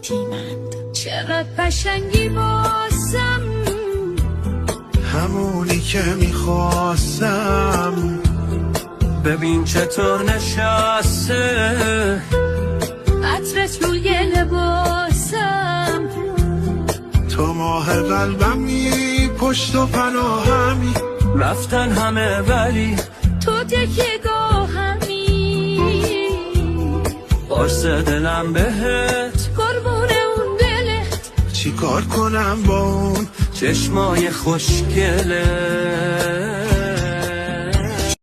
جدیمند. چقدر قشنگی باسم، همونی که میخواستم. ببین چطور نشسته عطرت روی لباسم. تو ماه قلبمی، پشت و پناهمی. رفتن همه ولی تو تکیه‌گاهمی. قرص دلم بهت، قربون اون دلت. چی کار کنم با اون چشمای خوشگله.